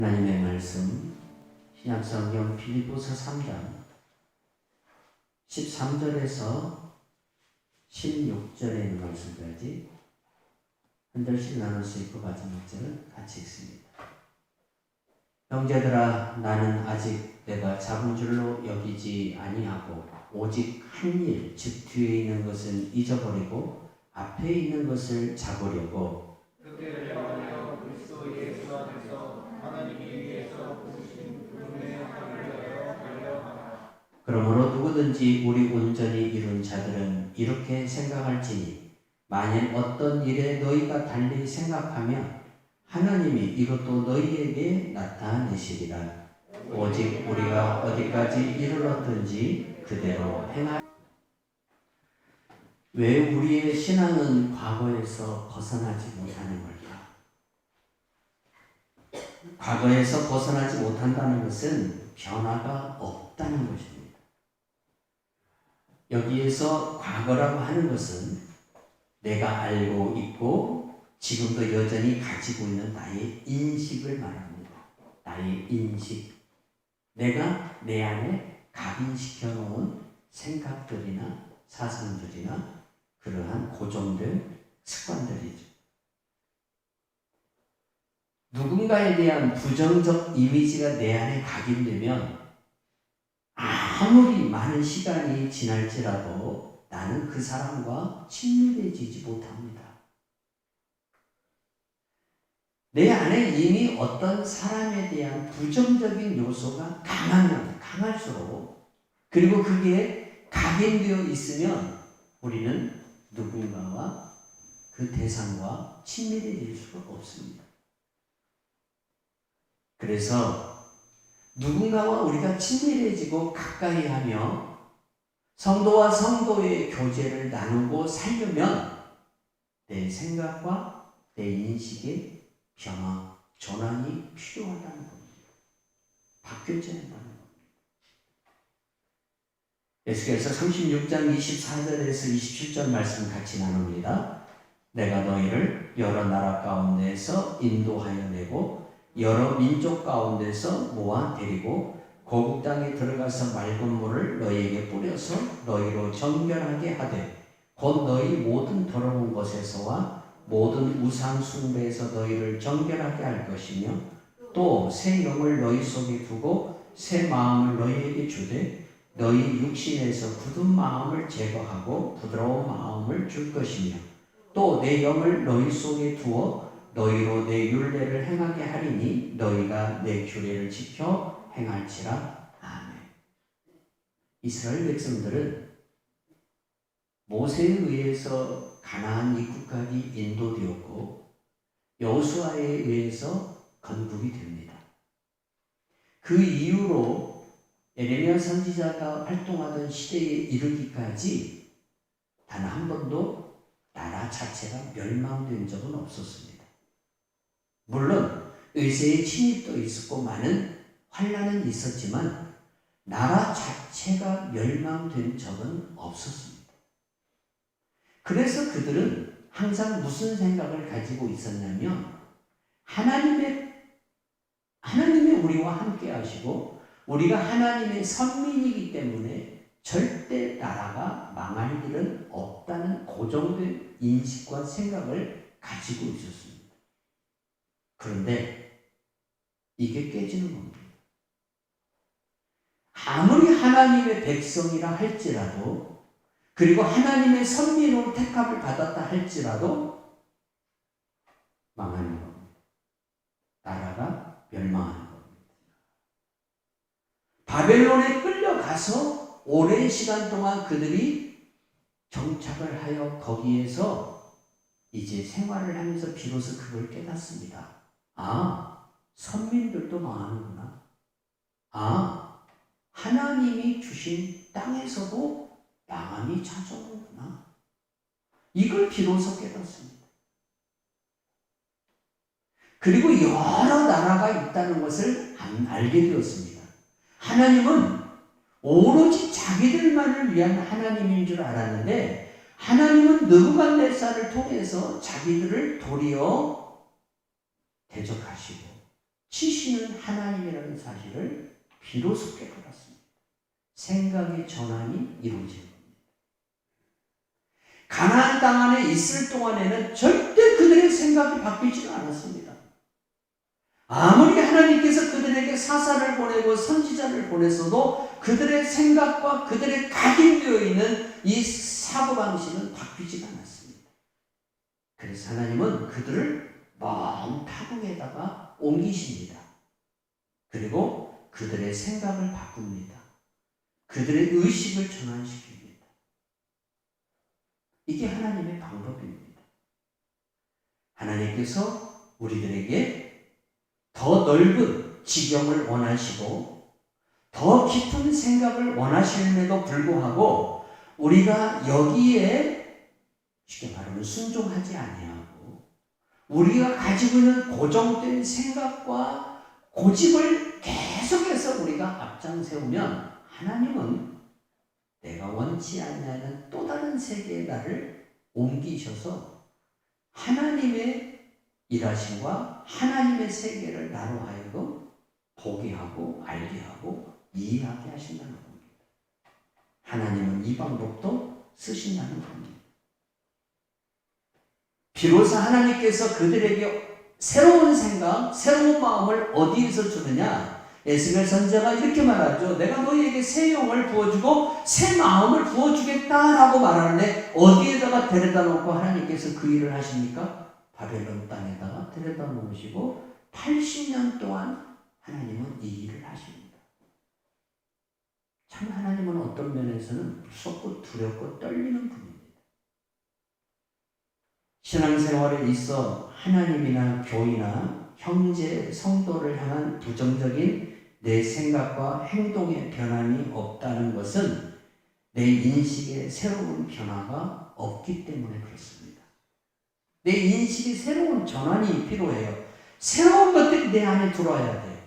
하나님의 말씀 신약성경 빌립보서 3장 13절에서 16절에 있는 말씀까지 한 절씩 나눌 수 있고 마지막 절은 같이 읽습니다. 형제들아, 나는 아직 내가 잡은 줄로 여기지 아니하고 오직 한 일, 즉 뒤에 있는 것은 잊어버리고 앞에 있는 것을 잡으려고 그러므로 누구든지 우리 온전히 이룬 자들은 이렇게 생각할지니 만일 어떤 일에 너희가 달리 생각하면 하나님이 이것도 너희에게 나타내시리라. 오직 우리가 어디까지 이르렀든지 그대로 행할. 왜 우리의 신앙은 과거에서 벗어나지 못하는 걸까? 과거에서 벗어나지 못한다는 것은 변화가 없다는 것입니다. 여기에서 과거라고 하는 것은 내가 알고 있고 지금도 여전히 가지고 있는 나의 인식을 말합니다. 나의 인식. 내가 내 안에 각인시켜 놓은 생각들이나 사상들이나 그러한 고정된 습관들이죠. 누군가에 대한 부정적 이미지가 내 안에 각인되면 아무리 많은 시간이 지날지라도 나는 그 사람과 친밀해지지 못합니다. 내 안에 이미 어떤 사람에 대한 부정적인 요소가 강하면 강할수록, 그리고 그게 각인되어 있으면 우리는 누군가와 그 대상과 친밀해질 수가 없습니다. 그래서 누군가와 우리가 친밀해지고 가까이 하며 성도와 성도의 교제를 나누고 살려면 내 생각과 내 인식의 변화, 전환이 필요하다는 겁니다. 바뀌어져야 하는 겁니다. 에스겔서 36장 24절에서 27절 말씀 같이 나눕니다. 내가 너희를 여러 나라 가운데서 인도하여 내고 여러 민족 가운데서 모아 데리고 고국 땅에 들어가서 맑은 물을 너희에게 뿌려서 너희로 정결하게 하되 곧 너희 모든 더러운 것에서와 모든 우상 숭배에서 너희를 정결하게 할 것이며 또 새 영을 너희 속에 두고 새 마음을 너희에게 주되 너희 육신에서 굳은 마음을 제거하고 부드러운 마음을 줄 것이며 또 내 영을 너희 속에 두어 너희로 내 율례를 행하게 하리니 너희가 내 규례를 지켜 행할지라. 아멘. 이스라엘 백성들은 모세에 의해서 가나안 입국까지 인도되었고 여호수아에 의해서 건국이 됩니다. 그 이후로 에레미야 선지자가 활동하던 시대에 이르기까지 단 한 번도 나라 자체가 멸망된 적은 없었습니다. 물론 의세의 침입도 있었고 많은 환난은 있었지만 나라 자체가 멸망된 적은 없었습니다. 그래서 그들은 항상 무슨 생각을 가지고 있었냐면 하나님의 우리와 함께 하시고 우리가 하나님의 선민이기 때문에 절대 나라가 망할 일은 없다는 고정된 인식과 생각을 가지고 있었습니다. 그런데 이게 깨지는 겁니다. 아무리 하나님의 백성이라 할지라도 그리고 하나님의 선민으로 택함을 받았다 할지라도 망하는 겁니다. 나라가 멸망하는 겁니다. 바벨론에 끌려가서 오랜 시간 동안 그들이 정착을 하여 거기에서 이제 생활을 하면서 비로소 그걸 깨닫습니다. 선민들도 망하는구나. 하나님이 주신 땅에서도 망함이 찾아오는구나. 이걸 비로소 깨닫습니다. 그리고 여러 나라가 있다는 것을 알게 되었습니다. 하나님은 오로지 자기들만을 위한 하나님인 줄 알았는데 하나님은 느부갓네살을 통해서 자기들을 도리어 대적하시고 치시는 하나님이라는 사실을 비로소 깨달았습니다. 생각의 전환이 이루어진 겁니다. 가나안 땅 안에 있을 동안에는 절대 그들의 생각이 바뀌지는 않았습니다. 아무리 하나님께서 그들에게 사사를 보내고 선지자를 보냈어도 그들의 생각과 그들의 각인되어 있는 이 사고방식은 바뀌지가 않았습니다. 그래서 하나님은 그들을 먼 타국에다가 옮기십니다. 그리고 그들의 생각을 바꿉니다. 그들의 의식을 전환시킵니다. 이게 하나님의 방법입니다. 하나님께서 우리들에게 더 넓은 지경을 원하시고 더 깊은 생각을 원하시는데도 불구하고 우리가 여기에 쉽게 말하면 순종하지 아니하고 우리가 가지고 있는 고정된 생각과 고집을 계속해서 우리가 앞장세우면 하나님은 내가 원치 않는 또 다른 세계에 나를 옮기셔서 하나님의 일하심과 하나님의 세계를 나로 하여금 보게 하고 알게 하고 이해하게 하신다는 겁니다. 하나님은 이 방법도 쓰신다는 겁니다. 비로소 하나님께서 그들에게 새로운 생각, 새로운 마음을 어디에서 주느냐? 에스겔 선지자가 이렇게 말하죠. 내가 너희에게 새 영을 부어주고 새 마음을 부어주겠다라고 말하는데 어디에다가 데려다 놓고 하나님께서 그 일을 하십니까? 바벨론 땅에다가 데려다 놓으시고 80년 동안 하나님은 이 일을 하십니다. 참 하나님은 어떤 면에서는 무섭고 두렵고 떨리는 분입니다. 신앙생활에 있어 하나님이나 교회나 형제, 성도를 향한 부정적인 내 생각과 행동의 변함이 없다는 것은 내 인식의 새로운 변화가 없기 때문에 그렇습니다. 내 인식이 새로운 전환이 필요해요. 새로운 것들이 내 안에 들어와야 돼요.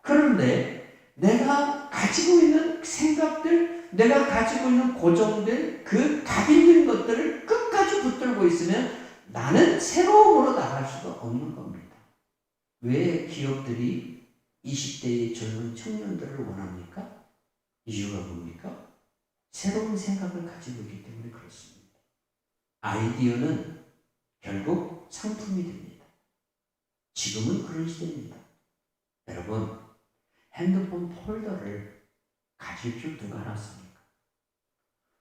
그런데 내가 가지고 있는 생각들, 내가 가지고 있는 고정된 그 각인된 것들을 끝까지 붙들고 있으면 나는 새로움으로 나갈 수가 없는 겁니다. 왜 기업들이 20대의 젊은 청년들을 원합니까? 이유가 뭡니까? 새로운 생각을 가지고 있기 때문에 그렇습니다. 아이디어는 결국 상품이 됩니다. 지금은 그런 시대입니다. 여러분, 핸드폰 폴더를 가질 줄 누가 알았습니까?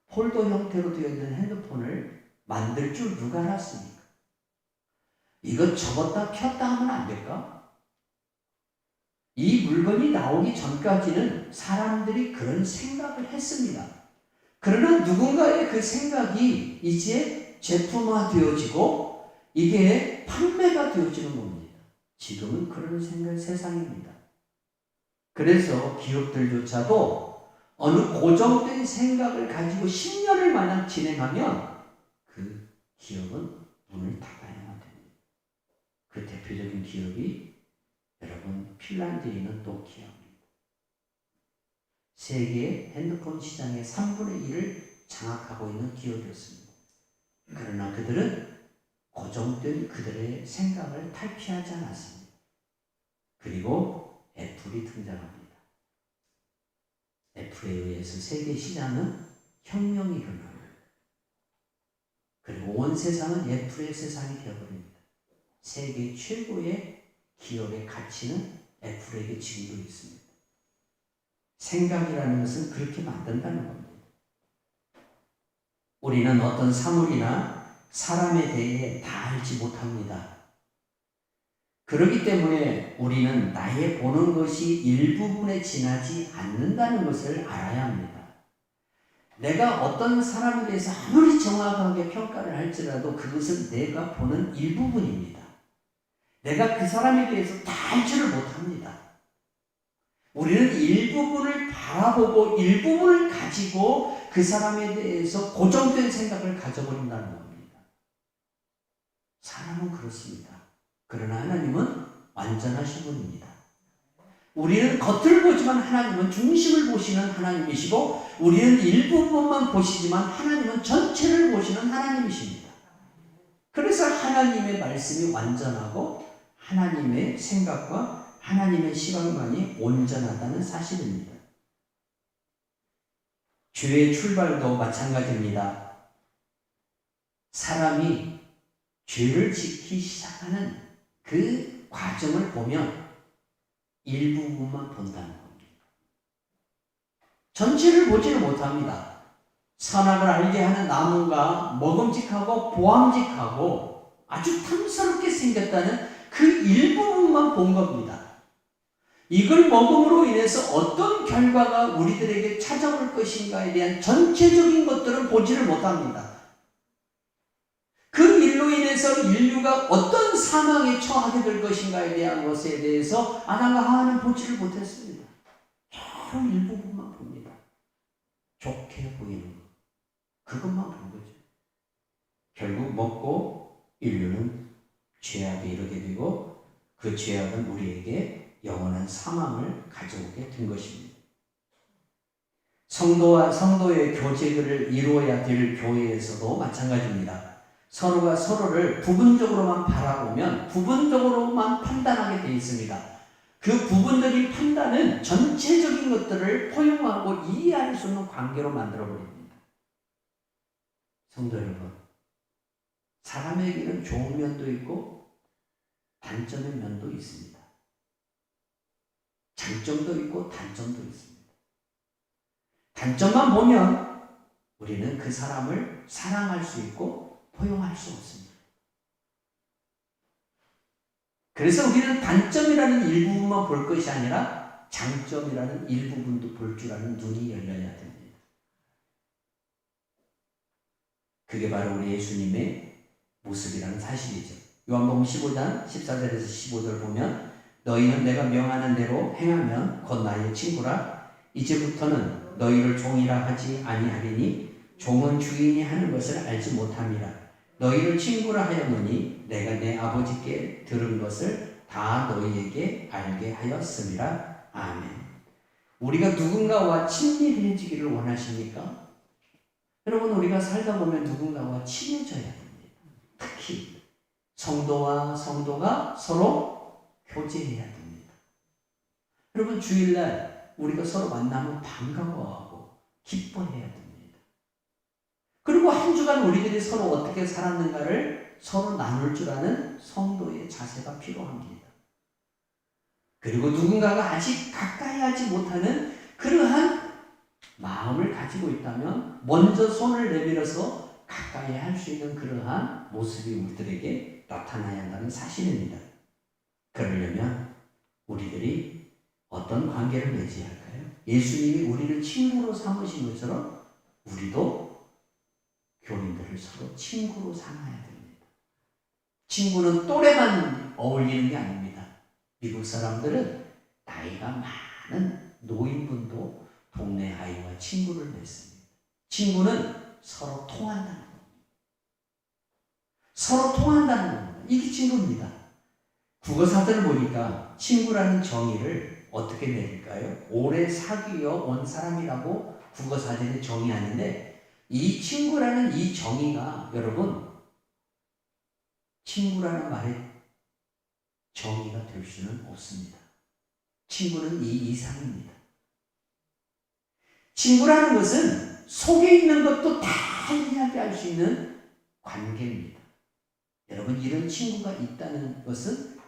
폴더 형태로 되어 있는 핸드폰을 만들 줄 누가 알았습니까? 이거 접었다 폈다 하면 안 될까? 이 물건이 나오기 전까지는 사람들이 그런 생각을 했습니다. 그러나 누군가의 그 생각이 이제 제품화 되어지고 이게 판매가 되어지는 겁니다. 지금은 그런 세상입니다. 그래서 기업들조차도 어느 고정된 생각을 가지고 10년을 마냥 진행하면 그 기업은 문을 닫아야만 됩니다. 그 대표적인 기업이 여러분 핀란드에 있는 노키아입니다. 세계 핸드폰 시장의 3분의 1을 장악하고 있는 기업이었습니다. 그러나 그들은 고정된 그들의 생각을 탈피하지 않았습니다. 그리고 애플이 등장합니다. 애플에 의해서 세계 시장은 혁명이 일어납니다. 그리고 온 세상은 애플의 세상이 되어버립니다. 세계 최고의 기업의 가치는 애플에게 지금도 있습니다. 생각이라는 것은 그렇게 만든다는 겁니다. 우리는 어떤 사물이나 사람에 대해 다 알지 못합니다. 그렇기 때문에 우리는 나의 보는 것이 일부분에 지나지 않는다는 것을 알아야 합니다. 내가 어떤 사람에 대해서 아무리 정확하게 평가를 할지라도 그것은 내가 보는 일부분입니다. 내가 그 사람에 대해서 다 알지를 못합니다. 우리는 일부분을 바라보고 일부분을 가지고 그 사람에 대해서 고정된 생각을 가져버린다는 겁니다. 사람은 그렇습니다. 그러나 하나님은 완전하신 분입니다. 우리는 겉을 보지만 하나님은 중심을 보시는 하나님이시고 우리는 일부분만 보시지만 하나님은 전체를 보시는 하나님이십니다. 그래서 하나님의 말씀이 완전하고 하나님의 생각과 하나님의 시각만이 온전하다는 사실입니다. 죄의 출발도 마찬가지입니다. 사람이 죄를 짓기 시작하는 그 과정을 보면 일부분만 본다는 겁니다. 전체를 보지는 못합니다. 선악을 알게 하는 나무가 먹음직하고 보암직하고 아주 탐스럽게 생겼다는 그 일부분만 본 겁니다. 이걸 먹음으로 인해서 어떤 결과가 우리들에게 찾아올 것인가에 대한 전체적인 것들은 보지를 못합니다. 그 일로 인해서 인류가 어떤 사망에 처하게 될 것인가에 대한 것에 대해서 아담과 하와는 보지를 못했습니다. 여러 일부분만 봅니다. 좋게 보이는 것. 그것만 본 거죠. 결국 먹고 인류는 죄악에 이르게 되고 그 죄악은 우리에게 영원한 사망을 가져오게 된 것입니다. 성도와 성도의 교제를 이루어야 될 교회에서도 마찬가지입니다. 서로가 서로를 부분적으로만 바라보면 부분적으로만 판단하게 되어 있습니다. 그 부분적인 판단은 전체적인 것들을 포용하고 이해할 수 있는 관계로 만들어버립니다. 성도 여러분, 사람에게는 좋은 면도 있고 단점의 면도 있습니다. 장점도 있고 단점도 있습니다. 단점만 보면 우리는 그 사람을 사랑할 수 있고 포용할 수 없습니다. 그래서 우리는 단점이라는 일부분만 볼 것이 아니라 장점이라는 일부분도 볼 줄 아는 눈이 열려야 됩니다. 그게 바로 우리 예수님의 모습이라는 사실이죠. 요한복음 15장 14절에서 15절 보면 너희는 내가 명하는 대로 행하면 곧 나의 친구라. 이제부터는 너희를 종이라 하지 아니하리니 종은 주인이 하는 것을 알지 못함이라. 너희를 친구라 하였노니 내가 내 아버지께 들은 것을 다 너희에게 알게 하였음이라. 아멘. 우리가 누군가와 친밀해지기를 원하십니까? 여러분, 우리가 살다 보면 누군가와 친해져야 됩니다. 특히 성도와 성도가 서로 교제해야 됩니다. 여러분, 주일날 우리가 서로 만나면 반가워하고 기뻐해야 됩니다. 그리고 한 주간 우리들이 서로 어떻게 살았는가를 서로 나눌 줄 아는 성도의 자세가 필요합니다. 그리고 누군가가 아직 가까이 하지 못하는 그러한 마음을 가지고 있다면 먼저 손을 내밀어서 가까이 할 수 있는 그러한 모습이 우리들에게 나타나야 한다는 사실입니다. 그러려면 우리들이 어떤 관계를 맺어야 할까요? 예수님이 우리를 친구로 삼으신 것처럼 우리도 교인들을 서로 친구로 삼아야 됩니다. 친구는 또래만 어울리는 게 아닙니다. 미국 사람들은 나이가 많은 노인분도 동네 아이와 친구를 맺습니다. 친구는 서로 통한다는 겁니다. 서로 통한다는 겁니다. 이게 친구입니다. 국어사전을 보니까 친구라는 정의를 어떻게 내릴까요? 오래 사귀어 온 사람이라고 국어사전에 정의하는데 이 친구라는 이 정의가 여러분 친구라는 말의 정의가 될 수는 없습니다. 친구는 이 이상입니다. 친구라는 것은 속에 있는 것도 다 이야기할 수 있는 관계입니다. 여러분, 이런 친구가 있다는 것은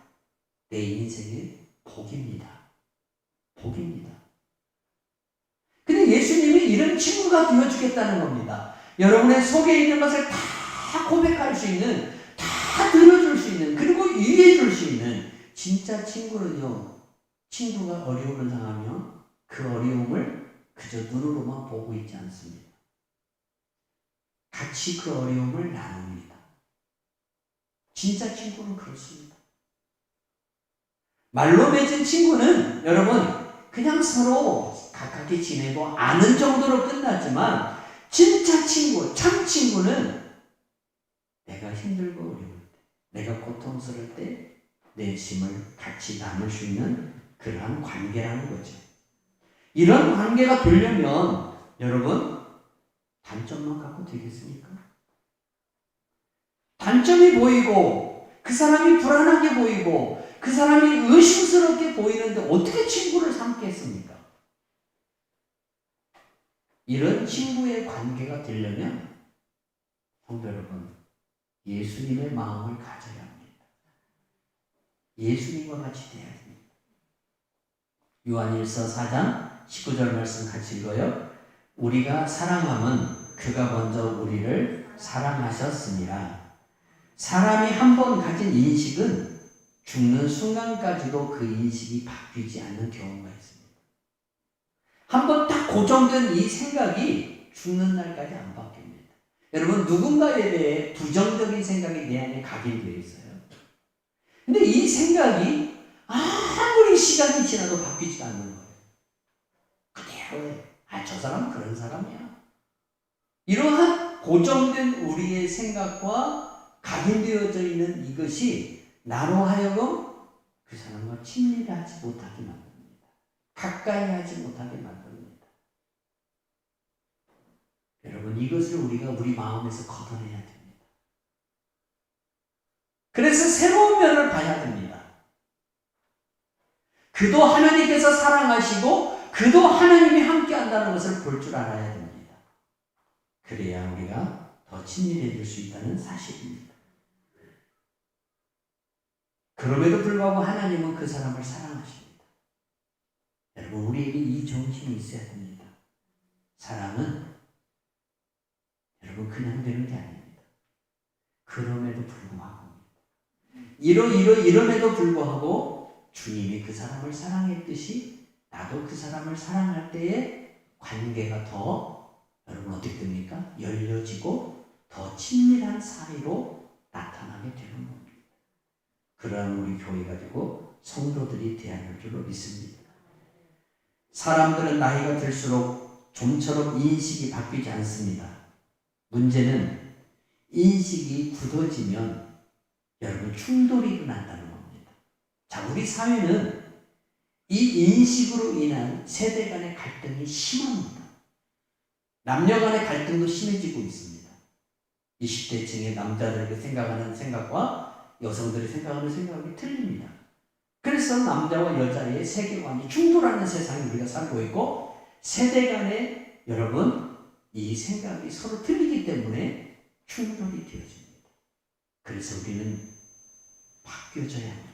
내 인생의 복입니다. 복입니다. 근데 예수님이 이런 친구가 되어주겠다는 겁니다. 여러분의 속에 있는 것을 다 고백할 수 있는, 다 들어줄 수 있는, 그리고 이해해줄 수 있는 진짜 친구는요, 친구가 어려움을 당하면 그 어려움을 그저 눈으로만 보고 있지 않습니다. 같이 그 어려움을 나눕니다. 진짜 친구는 그렇습니다. 말로 맺은 친구는 여러분 그냥 서로 가깝게 지내고 아는 정도로 끝나지만 진짜 친구, 참 친구는 내가 힘들고 어려울 때, 내가 고통스러울 때 내 짐을 같이 나눌 수 있는 그러한 관계라는 거죠. 이런 관계가 되려면 여러분 단점만 갖고 되겠습니까? 단점이 보이고 그 사람이 불안하게 보이고 그 사람이 의심스럽게 보이는데 어떻게 친구를 삼겠습니까? 이런 친구의 관계가 되려면 성도 여러분, 예수님의 마음을 가져야 합니다. 예수님과 같이 돼야 됩니다. 요한일서 4장 19절 말씀 같이 읽어요. 우리가 사랑함은 그가 먼저 우리를 사랑하셨습니다. 사람이 한 번 가진 인식은 죽는 순간까지도 그 인식이 바뀌지 않는 경우가 있습니다. 한 번 딱 고정된 이 생각이 죽는 날까지 안 바뀝니다. 여러분, 누군가에 대해 부정적인 생각이 내 안에 각인되어 있어요. 근데 이 생각이 아무리 시간이 지나도 바뀌지가 않는 거예요. 그대로예요. 저 사람은 그런 사람이야. 이러한 고정된 우리의 생각과 각인되어져 있는 이것이 나로 하여금 그 사람과 친밀하지 못하게 만듭니다. 가까이 하지 못하게 만듭니다. 여러분, 이것을 우리가 우리 마음에서 걷어내야 됩니다. 그래서 새로운 면을 봐야 됩니다. 그도 하나님께서 사랑하시고 그도 하나님이 함께 한다는 것을 볼 줄 알아야 됩니다. 그래야 우리가 더 친밀해질 수 있다는 사실입니다. 그럼에도 불구하고 하나님은 그 사람을 사랑하십니다. 여러분, 우리에게 이 정신이 있어야 됩니다. 사랑은 여러분 그냥 되는 게 아닙니다. 그럼에도 불구하고 이럼에도 불구하고 주님이 그 사람을 사랑했듯이 나도 그 사람을 사랑할 때에 관계가 더 여러분 어떻게 됩니까? 열려지고 더 친밀한 사이로 나타나게 되는 겁니다. 그러한 우리 교회 가지고 성도들이 되어야 줄로 믿습니다. 사람들은 나이가 들수록 좀처럼 인식이 바뀌지 않습니다. 문제는 인식이 굳어지면 여러분 충돌이 일어난다는 겁니다. 자, 우리 사회는 이 인식으로 인한 세대 간의 갈등이 심합니다. 남녀 간의 갈등도 심해지고 있습니다. 20대층의 남자들이 생각하는 생각과 여성들이 생각하는 생각이 틀립니다. 그래서 남자와 여자의 세계관이 충돌하는 세상에 우리가 살고 있고 세대 간에 여러분 이 생각이 서로 틀리기 때문에 충돌이 되어집니다. 그래서 우리는 바뀌어져야 합니다.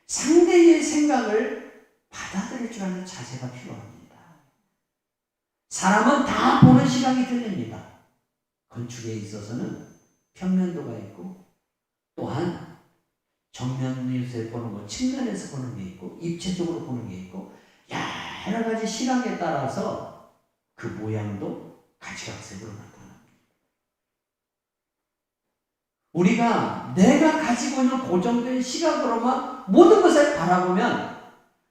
상대의 생각을 받아들일 줄 아는 자세가 필요합니다. 사람은 다 보는 시각이 틀립니다. 건축에 있어서는 평면도가 있고 또한 정면에서 보는 거, 측면에서 보는 게 있고 입체적으로 보는 게 있고 여러 가지 시각에 따라서 그 모양도 가지각색으로 나타납니다. 우리가 내가 가지고 있는 고정된 시각으로만 모든 것을 바라보면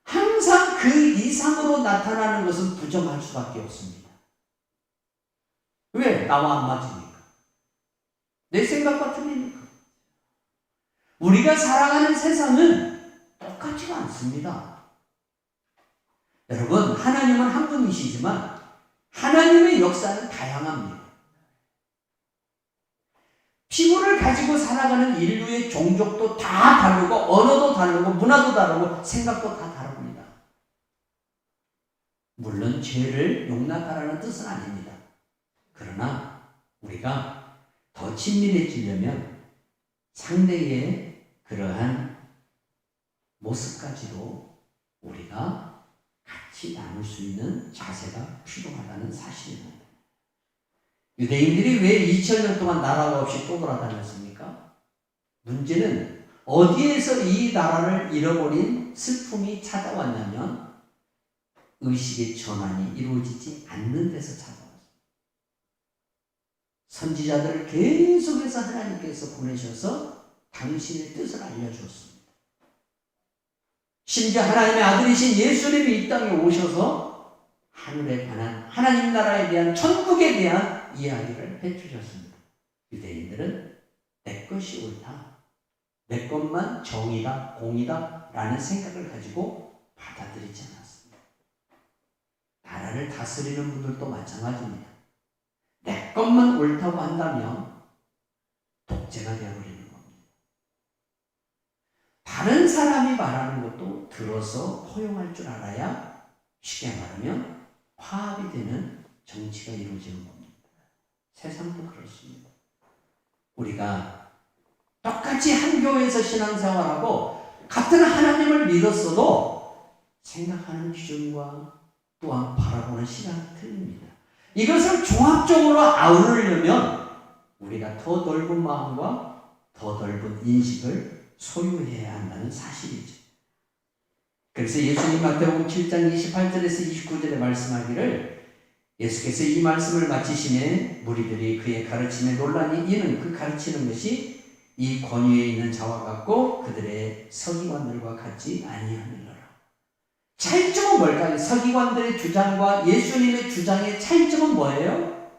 항상 그 이상으로 나타나는 것은 부정할 수밖에 없습니다. 왜? 나와 안 맞으니까. 내 생각과 틀리니까. 우리가 살아가는 세상은 똑같지가 않습니다. 여러분, 하나님은 한 분이시지만 하나님의 역사는 다양합니다. 피부를 가지고 살아가는 인류의 종족도 다 다르고 언어도 다르고 문화도 다르고 생각도 다 다릅니다. 물론 죄를 용납하라는 뜻은 아닙니다. 그러나 우리가 더 친밀해지려면 상대의 그러한 모습까지도 우리가 같이 나눌 수 있는 자세가 필요하다는 사실입니다. 유대인들이 왜 2000년 동안 나라가 없이 또 돌아다녔습니까? 문제는 어디에서 이 나라를 잃어버린 슬픔이 찾아왔냐면 의식의 전환이 이루어지지 않는 데서 찾아왔습니다. 선지자들을 계속해서 하나님께서 보내셔서 당신의 뜻을 알려주었습니다. 심지어 하나님의 아들이신 예수님이 이 땅에 오셔서 하늘에 관한 하나님 나라에 대한 천국에 대한 이야기를 해주셨습니다. 유대인들은 내 것이 옳다, 내 것만 정의다, 공이다 라는 생각을 가지고 받아들이지 않았습니다. 나라를 다스리는 분들도 마찬가지입니다. 내 것만 옳다고 한다면 독재가 되어버리는 겁니다. 다른 사람이 말하는 것도 들어서 포용할 줄 알아야 쉽게 말하면 화합이 되는 정치가 이루어지는 겁니다. 세상도 그렇습니다. 우리가 똑같이 한 교회에서 신앙생활하고 같은 하나님을 믿었어도 생각하는 기준과 또한 바라보는 시각이 틀립니다. 이것을 종합적으로 아우르려면 우리가 더 넓은 마음과 더 넓은 인식을 소유해야 한다는 사실이죠. 그래서 예수님 마태복음 7장 28절에서 29절에 말씀하기를 예수께서 이 말씀을 마치시매 무리들이 그의 가르침에 논란이 이는 그 가르치는 것이 이 권위에 있는 자와 같고 그들의 서기관들과 같지 아니하느니라. 차이점은 뭘까요? 서기관들의 주장과 예수님의 주장의 차이점은 뭐예요?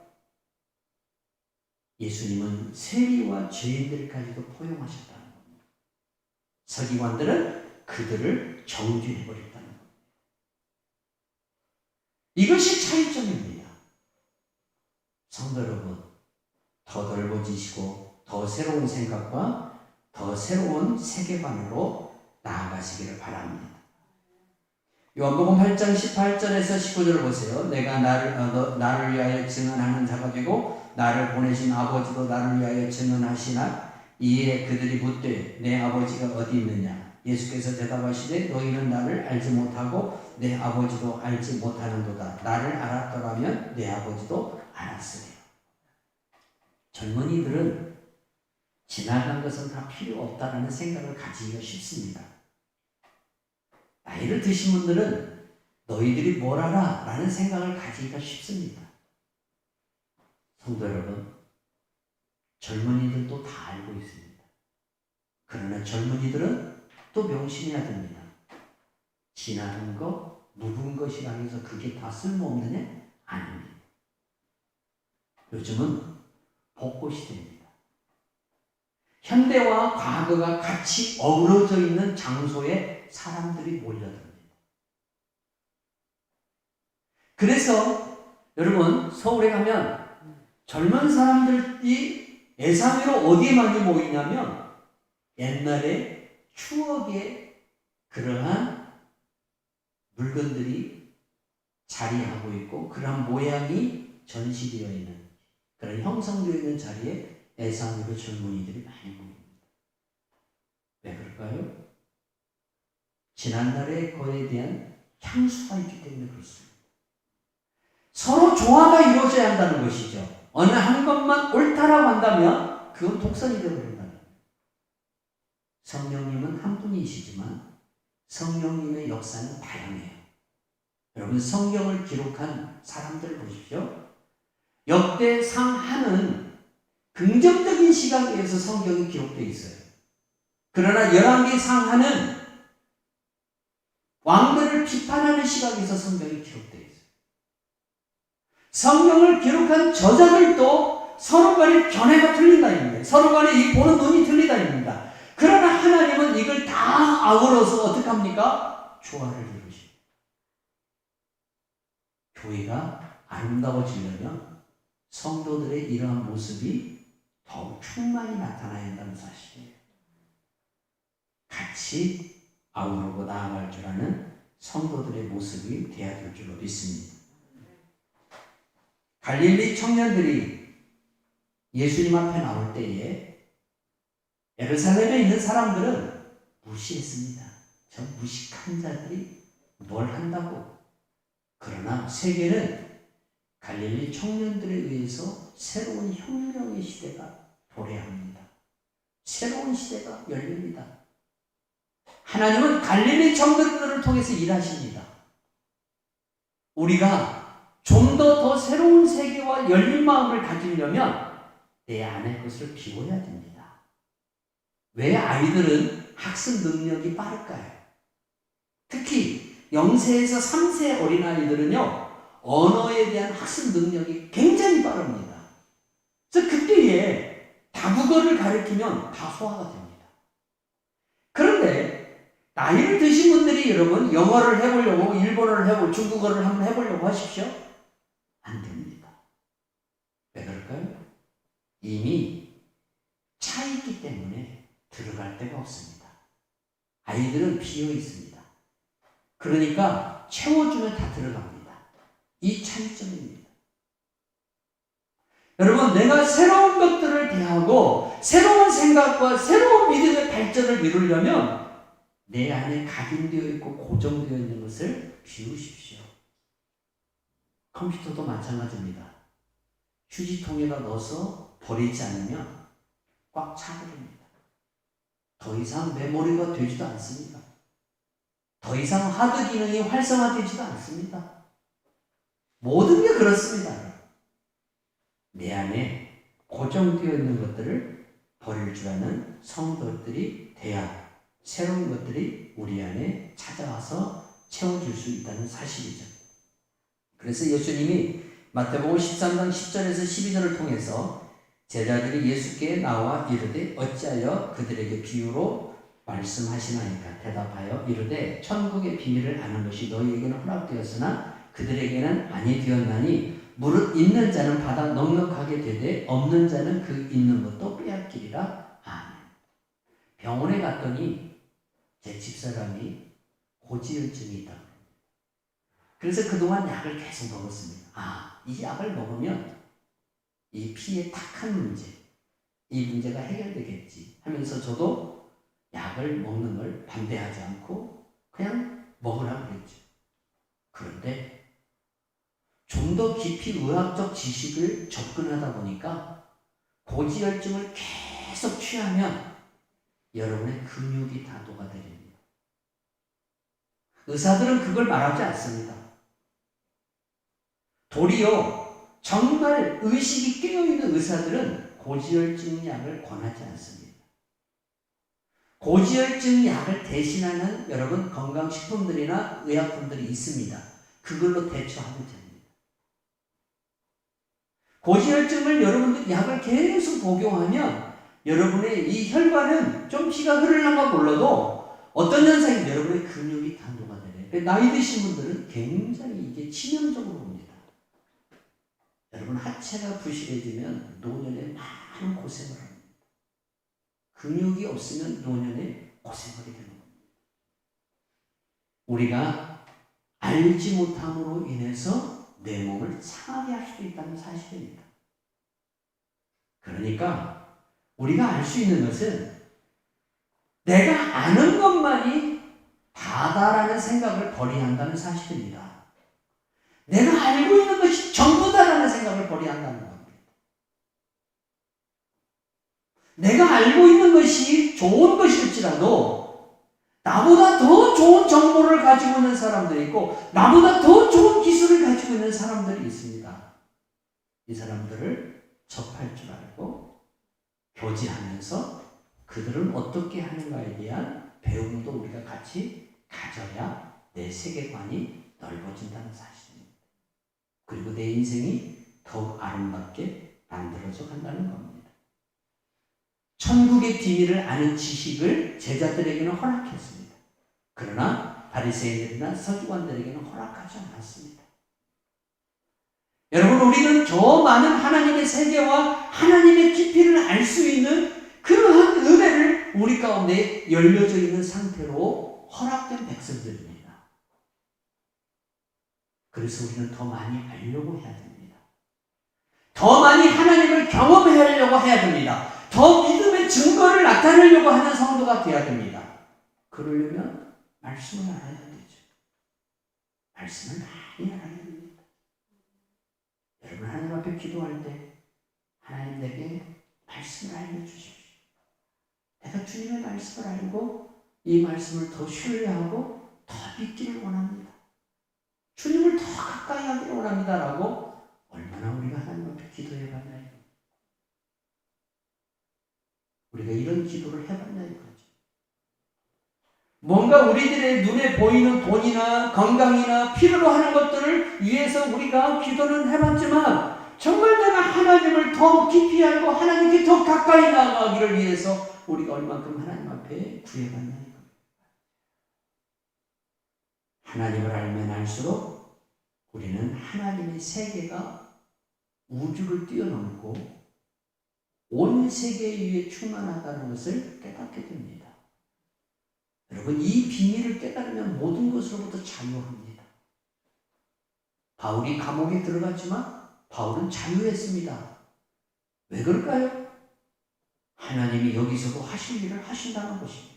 예수님은 세리와 죄인들까지도 포용하셨다는 겁니다. 서기관들은 그들을 정죄해버렸다는 겁니다. 이것이 차이점입니다. 성도 여러분, 더 넓어지시고 더 새로운 생각과 더 새로운 세계관으로 나아가시기를 바랍니다. 요한복음 8장 18절에서 19절을 보세요. 내가 나를 위하여 증언하는 자가 되고 나를 보내신 아버지도 나를 위하여 증언하시나 이에 그들이 묻되 내 아버지가 어디 있느냐? 예수께서 대답하시되 너희는 나를 알지 못하고 내 아버지도 알지 못하는도다. 나를 알았더라면 내 아버지도 알았으리라. 젊은이들은 지나간 것은 다 필요 없다라는 생각을 가지기가 쉽습니다. 나이를 드신 분들은 너희들이 뭘 알아? 라는 생각을 가지기가 쉽습니다. 성도 여러분, 젊은이들도 다 알고 있습니다. 그러나 젊은이들은 또 명심해야 됩니다. 지나간 것, 묵은 것이라 해서 그게 다 쓸모없느냐? 아닙니다. 요즘은 복고 시대입니다. 현대와 과거가 같이 어우러져 있는 장소에 사람들이 몰려듭니다. 그래서 여러분 서울에 가면 젊은 사람들이 애상으로 어디에 많이 모이냐면 옛날에 추억의 그러한 물건들이 자리하고 있고 그러한 모양이 전시되어 있는 그런 형성되어 있는 자리에 애상으로 젊은이들이 많이 모입니다. 왜 그럴까요? 지난날의 거에 대한 향수가 있기 때문에 그렇습니다. 서로 조화가 이루어져야 한다는 것이죠. 어느 한 것만 옳다라고 한다면 그건 독선이 되어버린다는 거예요. 성령님은 한 분이시지만 성령님의 역사는 다양해요. 여러분 성경을 기록한 사람들을 보십시오. 역대상하는 긍정적인 시각에서 성경이 기록되어 있어요. 그러나 열왕기상하는 왕들을 비판하는 시각에서 성경이 기록되어 있어요. 성경을 기록한 저자들도 서로 간의 견해가 틀린다입니다. 서로 간의 이 보는 눈이 틀리다입니다. 그러나 하나님은 이걸 다 아우러서 어떻게 합니까? 조화를 이루십니다. 교회가 아름다워지려면 성도들의 이러한 모습이 더욱 충만히 나타나야 한다는 사실이에요. 같이 아우르고 나아갈 줄 아는 성도들의 모습이 되어야 될 줄로 믿습니다. 갈릴리 청년들이 예수님 앞에 나올 때에 예루살렘에 있는 사람들은 무시했습니다. 저 무식한 자들이 뭘 한다고. 그러나 세계는 갈릴리 청년들에 의해서 새로운 혁명의 시대가 도래합니다. 새로운 시대가 열립니다. 하나님은 갈릴리 청년들을 통해서 일하십니다. 우리가 좀 더 새로운 세계와 열린 마음을 가지려면 내 안의 것을 비워야 됩니다. 왜 아이들은 학습 능력이 빠를까요? 특히 0세에서 3세 어린아이들은요, 언어에 대한 학습 능력이 굉장히 빠릅니다. 그래서 그때에 다국어를 가르치면 다 소화가 됩니다. 그런데 나이를 드신 분들이 여러분 영어를 해보려고 일본어를 해보고 중국어를 한번 해보려고 하십시오. 안 됩니다. 왜 그럴까요? 이 이미 차 있기 때문에 들어갈 데가 없습니다. 아이들은 비어 있습니다. 그러니까 채워주면 다 들어갑니다. 이 차이점입니다. 여러분, 내가 새로운 것들을 대하고 새로운 생각과 새로운 믿음의 발전을 이루려면 내 안에 각인되어 있고 고정되어 있는 것을 비우십시오. 컴퓨터도 마찬가지입니다. 휴지통에다 넣어서 버리지 않으면 꽉 차버립니다. 더 이상 메모리가 되지도 않습니다. 더 이상 하드 기능이 활성화되지도 않습니다. 모든 게 그렇습니다. 내 안에 고정되어 있는 것들을 버릴 줄 아는 성도들이 돼야 새로운 것들이 우리 안에 찾아와서 채워줄 수 있다는 사실이죠. 그래서 예수님이 마태복음 13장 10절에서 12절을 통해서 제자들이 예수께 나와 이르되 어찌하여 그들에게 비유로 말씀하시나이까 대답하여 이르되 천국의 비밀을 아는 것이 너희에게는 허락되었으나 그들에게는 아니 되었나니 무릇 있는 자는 받아 넉넉하게 되되 없는 자는 그 있는 것도 빼앗기리라. 아멘. 병원에 갔더니 제 집사람이 고지혈증이 있다고 합니다. 그래서 그동안 약을 계속 먹었습니다. 이 약을 먹으면 이 피의 탁한 문제, 이 문제가 해결되겠지 하면서 저도 약을 먹는 걸 반대하지 않고 그냥 먹으라고 그랬죠. 그런데 좀 더 깊이 의학적 지식을 접근하다 보니까 고지혈증을 계속 취하면 여러분의 근육이 다 녹아들입니다. 의사들은 그걸 말하지 않습니다. 도리어 정말 의식이 깨어있는 의사들은 고지혈증 약을 권하지 않습니다. 고지혈증 약을 대신하는 여러분 건강식품들이나 의약품들이 있습니다. 그걸로 대처하면 됩니다. 고지혈증을 여러분들 약을 계속 복용하면 여러분의 이 혈관은 좀 피가 흐르려면 몰라도 어떤 현상이 여러분의 근육이 다 녹아들어요. 나이 드신 분들은 굉장히 이게 치명적으로 옵니다. 여러분 하체가 부실해지면 노년에 많은 고생을 합니다. 근육이 없으면 노년에 고생하게 되는 겁니다. 우리가 알지 못함으로 인해서 내 몸을 상하게 할 수도 있다는 사실입니다. 그러니까 우리가 알 수 있는 것은 내가 아는 것만이 다다라는 생각을 버려야 한다는 사실입니다. 내가 알고 있는 것이 전부다라는 생각을 버려야 한다는 겁니다. 내가 알고 있는 것이 좋은 것일지라도 나보다 더 좋은 정보를 가지고 있는 사람들이 있고 나보다 더 좋은 기술을 가지고 있는 사람들이 있습니다. 이 사람들을 접할 줄 알고 교제하면서 그들은 어떻게 하는가에 대한 배움도 우리가 같이 가져야 내 세계관이 넓어진다는 사실입니다. 그리고 내 인생이 더욱 아름답게 만들어져 간다는 겁니다. 천국의 비밀을 아는 지식을 제자들에게는 허락했습니다. 그러나 바리새인들이나 서기관들에게는 허락하지 않았습니다. 여러분, 우리는 저 많은 하나님의 세계와 하나님의 깊이를 알 수 있는 그러한 은혜를 우리 가운데 열려져 있는 상태로 허락된 백성들입니다. 그래서 우리는 더 많이 알려고 해야 됩니다. 더 많이 하나님을 경험하려고 해야 됩니다. 더 믿음의 증거를 나타내려고 하는 성도가 되어야 됩니다. 그러려면 말씀을 알아야 되죠. 말씀을 많이 알아야 됩니다. 여러분 하나님 앞에 기도할 때 하나님 내게 말씀을 알려주십시오. 내가 주님의 말씀을 알고 이 말씀을 더 신뢰하고 더 믿기를 원합니다. 주님을 더 가까이 하기를 원합니다. 라고 얼마나 우리가 하나님 앞에 기도해 봤나요? 우리가 이런 기도를 해봤나요? 뭔가 우리들의 눈에 보이는 돈이나 건강이나 필요로 하는 것들을 위해서 우리가 기도는 해봤지만 정말 내가 하나님을 더 깊이 알고 하나님께 더 가까이 나아가기를 위해서 우리가 얼만큼 하나님 앞에 구해봤나요? 하나님을 알면 알수록 우리는 하나님의 세계가 우주를 뛰어넘고 온 세계 위에 충만하다는 것을 깨닫게 됩니다. 여러분, 이 비밀을 깨달으면 모든 것으로부터 자유합니다. 바울이 감옥에 들어갔지만 바울은 자유했습니다. 왜 그럴까요? 하나님이 여기서도 하실 일을 하신다는 것입니다.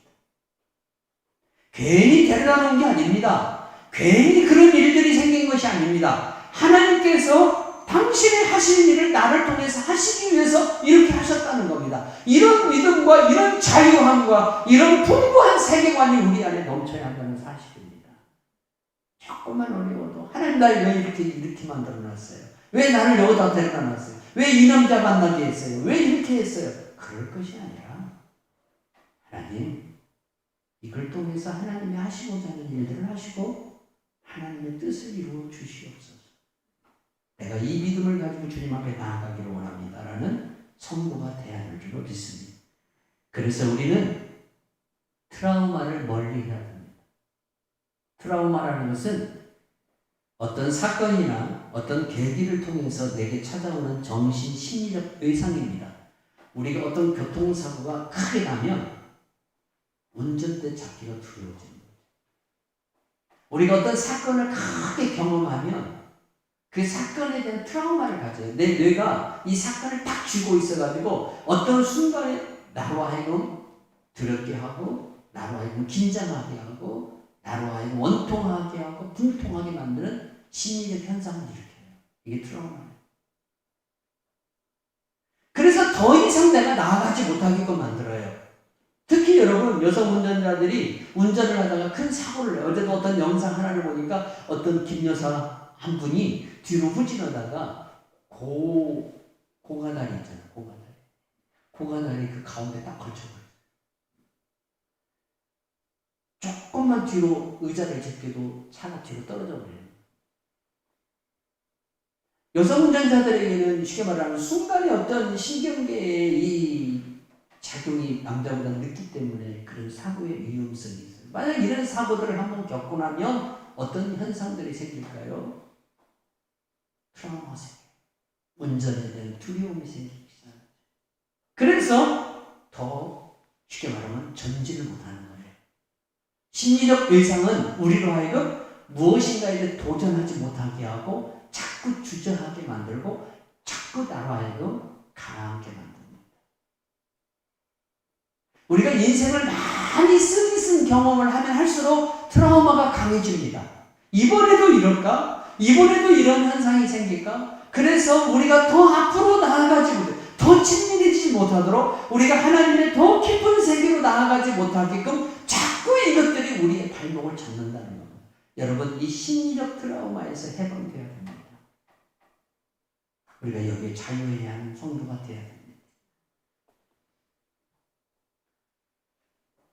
괜히 데려다 놓은 게 아닙니다. 괜히 그런 일들이 생긴 것이 아닙니다. 하나님께서 당신의 하실 일을 나를 통해서 하시기 위해서 이렇게 하셨다는 겁니다. 이런 믿음과 이런 자유함과 이런 풍부한 세계관이 우리 안에 넘쳐야 한다는 사실입니다. 조금만 어려워도 하나님 날 왜 이렇게 만들어놨어요? 왜 나를 여기다 데려다 놨어요? 왜 이 남자 만나게 했어요? 왜 이렇게 했어요? 그럴 것이 아니라 하나님, 이걸 통해서 하나님이 하시고자 하는 일들을 하시고 하나님의 뜻을 이루어 주시옵소서. 내가 이 믿음을 가지고 주님 앞에 나아가기를 원합니다라는 성도가 되어야 할 줄로 믿습니다. 그래서 우리는 트라우마를 멀리 해야 됩니다. 트라우마라는 것은 어떤 사건이나 어떤 계기를 통해서 내게 찾아오는 정신, 심리적 외상입니다. 우리가 어떤 교통사고가 크게 나면 운전대 잡기가 두려워집니다. 우리가 어떤 사건을 크게 경험하면 그 사건에 대한 트라우마를 가져요. 내 뇌가 이 사건을 딱 쥐고 있어가지고 어떤 순간에 나로 하여금 두렵게 하고 나로 하여금 긴장하게 하고 나로 하여금 원통하게 하고 분통하게 만드는 심리적 현상을 일으켜요. 이게 트라우마예요. 그래서 더 이상 내가 나아가지 못하게끔 만들어요. 특히 여러분, 여성 운전자들이 운전을 하다가 큰 사고를 내요. 어제도 어떤 영상 하나를 보니까 어떤 김여사 한 분이 뒤로 후진하다가 고가다리 있잖아요. 고가다리 그 가운데 딱 걸쳐버려요. 조금만 뒤로 의자를 제껴도 차가 뒤로 떨어져 버려요. 여성 운전자들에게는 쉽게 말하면 순간에 어떤 신경계의 이 작용이 남자보다 늦기 때문에 그런 사고의 위험성이 있어요. 만약 이런 사고들을 한번 겪고 나면 어떤 현상들이 생길까요? 트라우마 생겨요. 운전에 대한 두려움이 생기기 시작하죠. 그래서 더 쉽게 말하면 전진을 못하는 거예요. 심리적 외상은 우리로 하여금 무엇인가에 도전하지 못하게 하고 자꾸 주저하게 만들고 자꾸 나로 하여금 가라앉게 만듭니다. 우리가 인생을 많이 쓴 경험을 하면 할수록 트라우마가 강해집니다. 이번에도 이럴까? 이번에도 이런 현상이 생길까? 그래서 우리가 더 앞으로 나아가지 못해, 더 친밀해지지 못하도록 우리가 하나님의 더 깊은 세계로 나아가지 못하게끔 자꾸 이것들이 우리의 발목을 잡는다는 겁니다. 여러분, 이 심리적 트라우마에서 해방되어야 됩니다. 우리가 여기에 자유해야 하는 성도가 되어야 됩니다.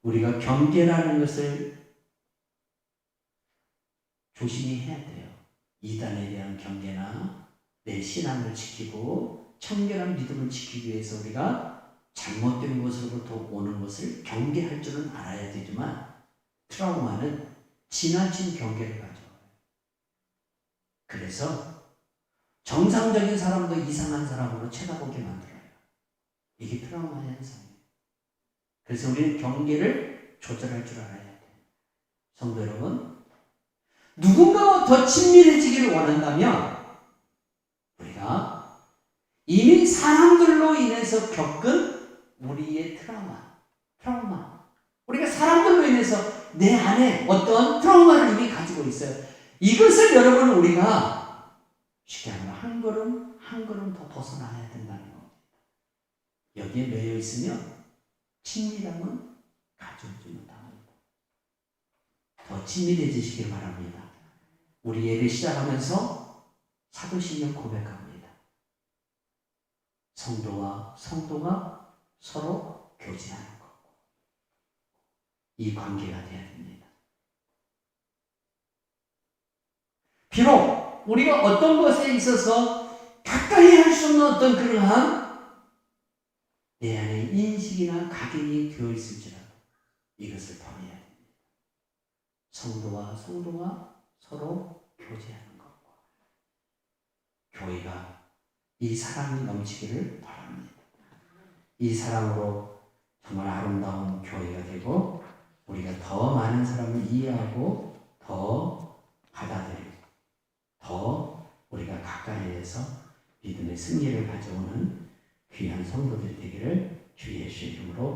우리가 경계라는 것을 조심히 해야 돼요. 이단에 대한 경계나 내 신앙을 지키고 청결한 믿음을 지키기 위해서 우리가 잘못된 것으로부터 오는 것을 경계할 줄은 알아야 되지만 트라우마는 지나친 경계를 가져와요. 그래서 정상적인 사람도 이상한 사람으로 쳐다보게 만들어요. 이게 트라우마 현상이에요. 그래서 우리는 경계를 조절할 줄 알아야 돼요. 성도 여러분, 누군가와 더 친밀해지기를 원한다면 우리가 이미 사람들로 인해서 겪은 우리의 트라우마, 우리가 사람들로 인해서 내 안에 어떤 트라우마를 이미 가지고 있어요. 이것을 여러분 우리가 쉽게 하면 한 걸음 더 벗어나야 된다는 겁니다. 여기에 매여 있으면 친밀함은 가져오지 못합니다. 더 친밀해지시길 바랍니다. 우리 예배 시작하면서 사도신경 고백합니다. 성도가 서로 교제하는 것. 이 관계가 되어야 됩니다. 비록 우리가 어떤 것에 있어서 가까이 할 수 없는 어떤 그러한 내 안에 인식이나 각인이 되어 있을지라도 이것을 버려야 됩니다. 성도가 서로 교제하는 것과 교회가 이 사랑이 넘치기를 바랍니다. 이 사랑으로 정말 아름다운 교회가 되고 우리가 더 많은 사람을 이해하고 더 받아들이고 더 우리가 가까이에서 믿음의 승리를 가져오는 귀한 성도들이 되기를 주 예수 이름으로